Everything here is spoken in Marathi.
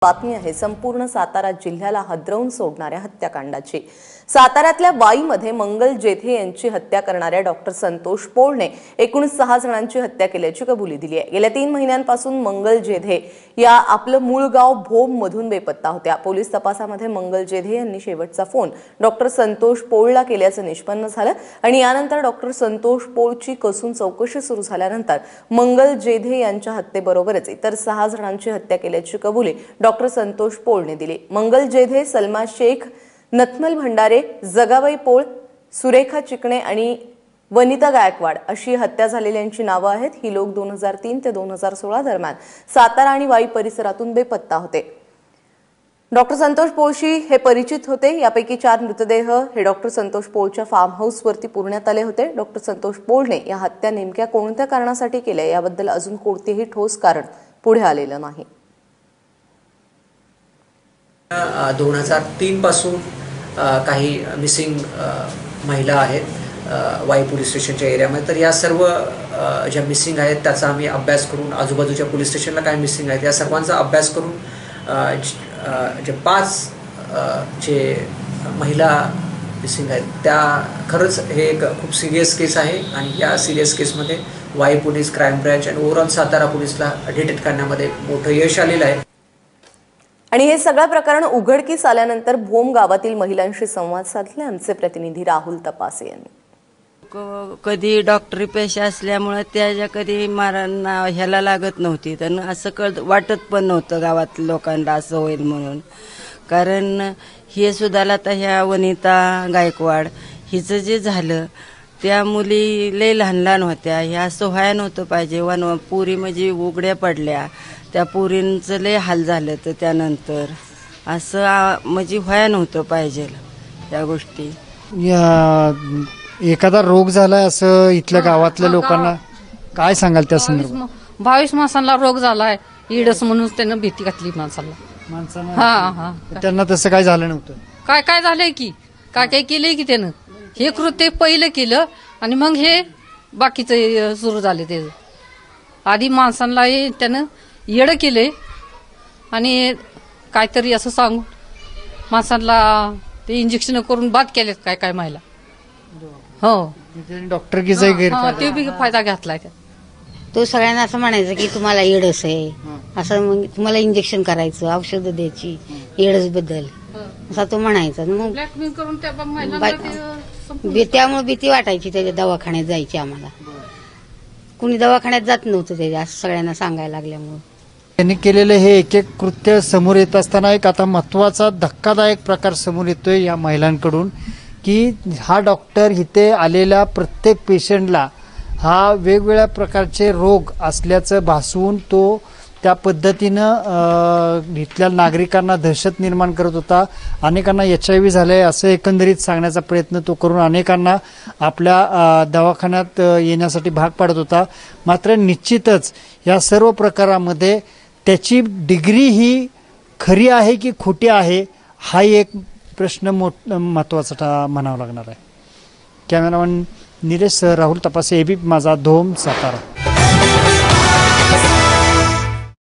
बातमी आहे संपूर्ण सातारा जिल्ह्याला हादरवून सोडणाऱ्या हत्याकांडाची। साताऱ्यातल्या वाईमध्ये मंगल जेधे यांची हत्या करणाऱ्या डॉक्टर संतोष पोळने एकूण 6 जणांची हत्या केल्याची कबुली दिली आहे। गेल्या 3 महिन्यांपासून मंगल जेधे या आपलं मूळ गाव भोम मधून बेपत्ता होत्या। पोलीस तपासामध्ये मंगल जेधे यांनी शेवटचा फोन डॉक्टर संतोष पोळला केल्याचं निष्पन्न झालं आणि यानंतर डॉक्टर संतोष पोळची कसून चौकशी सुरू झाल्यानंतर मंगल जेधे यांच्या हत्येबरोबरच इतर 6 जणांची हत्या केल्याची कबुली डॉक्टर संतोष पोळने दिली। मंगल जेधे, सलमा शेख, नथमल भंडारे, जगाबाई पोळ, सुरेखा चिकणे आणि वनिता गायकवाड अशी हत्या झालेल्यांची नावं आहेत। ही लोक 2003 ते 2016 दरम्यान सातारा आणि वाई परिसरातून बेपत्ता होते। डॉक्टर संतोष पोळशी हे परिचित होते। यापैकी 4 मृतदेह हे डॉक्टर संतोष पोळच्या फार्म हाऊसवरती पुरण्यात आले होते। डॉक्टर संतोष पोळने या हत्या नेमक्या कोणत्या कारणासाठी केल्या याबद्दल अजून कोणतेही ठोस कारण पुढे आलेलं नाही। 2003 पासून काही मिसिंग महिला आहेत वाई पोलीस स्टेशनच्या एरियामध्ये। तर या सर्व ज्या मिसिंग आहेत त्याचा आम्ही अभ्यास करून आजूबाजूच्या पोलीस स्टेशनला काय मिसिंग आहेत या सर्वांचा अभ्यास करून जे 5 जे महिला मिसिंग आहेत त्या खरंच हे एक खूप सिरियस केस आहे आणि या सिरियस केसमध्ये वाई पोलीस, क्राईम ब्रँच आणि ओव्हरऑल सातारा पोलीसला डिटेक्ट करण्यामध्ये मोठं यश आलेलं आहे। आणि हे सगळं प्रकरण उघडकीस आल्यानंतर भोम गावातील महिलांशी संवाद साधले आमचे प्रतिनिधी राहुल तपासे यांनी। कधी डॉक्टरी पेशा असल्यामुळे त्याच्या कधी मारांना ह्याला लागत नव्हती, तर असं वाटत पण नव्हतं गावात लोकांना असं होईल म्हणून। कारण हे सुद्धा आता ह्या वनिता गायकवाड हिचं जे झालं त्या मुली लय लहान लहान होत्या, ह्या असं व्हायला नव्हतं पाहिजे। पुरी म्हणजे उघड्या पडल्या, त्या पुरींचं लय हाल झालं, तर त्यानंतर असं म्हणजे व्हायला नव्हतं पाहिजे या गोष्टी। एखादा रोग झालाय असं इथल्या गावातल्या लोकांना काय सांगाल त्या संदर्भात? 22 माणसांना रोग झालाय इडस म्हणून त्यानं भीती घातली माणसाला। त्यांना तसं काय झालं नव्हतं? काय झालंय की काय केलंय की त्यानं हे कृत्य पहिलं केलं आणि मग हे बाकीचं सुरू झाले। ते आधी माणसांना त्यानं येडं केलंय आणि काहीतरी असं सांगून माणसांना ते इंजेक्शन करून बाद केलेत काय महिला। हो, डॉक्टर कीचा ते बी फायदा घेतलाय। तो सगळ्यांना असं म्हणायचं की तुम्हाला एडस आहे, असं मग तुम्हाला इंजेक्शन करायचं, औषधं द्यायची एडस बद्दल असा तो म्हणायचा। मग त्यामुळे भीती वाटायची त्याच्या दवाखान्यात जायची आम्हाला। कुणी दवाखान्यात जात नव्हतं त्याच्या असं सगळ्यांना सांगायला लागल्यामुळे। त्यांनी केलेलं हे एक एक कृत्य समोर येत असताना एक आता महत्वाचा धक्कादायक प्रकार समोर येतोय या महिलांकडून की हा डॉक्टर इथे आलेल्या प्रत्येक पेशंटला हा वेगवेगळ्या प्रकारचे रोग असल्याचं भासवून तो त्या पद्धतीनं इथल्या नागरिकांना दहशत निर्माण करत होता। अनेकांना HIV झालंय असं एकंदरीत सांगण्याचा प्रयत्न तो करून अनेकांना आपल्या दवाखान्यात येण्यासाठी भाग पाडत होता। मात्र निश्चितच या सर्व प्रकारामध्ये त्याची डिग्री ही खरी आहे की खोटी आहे हा एक प्रश्न महत्वाचा म्हणावा लागणार आहे। कॅमेरामॅन निलेश राहुल तपासे, ABP माझा, धोम, सातारा।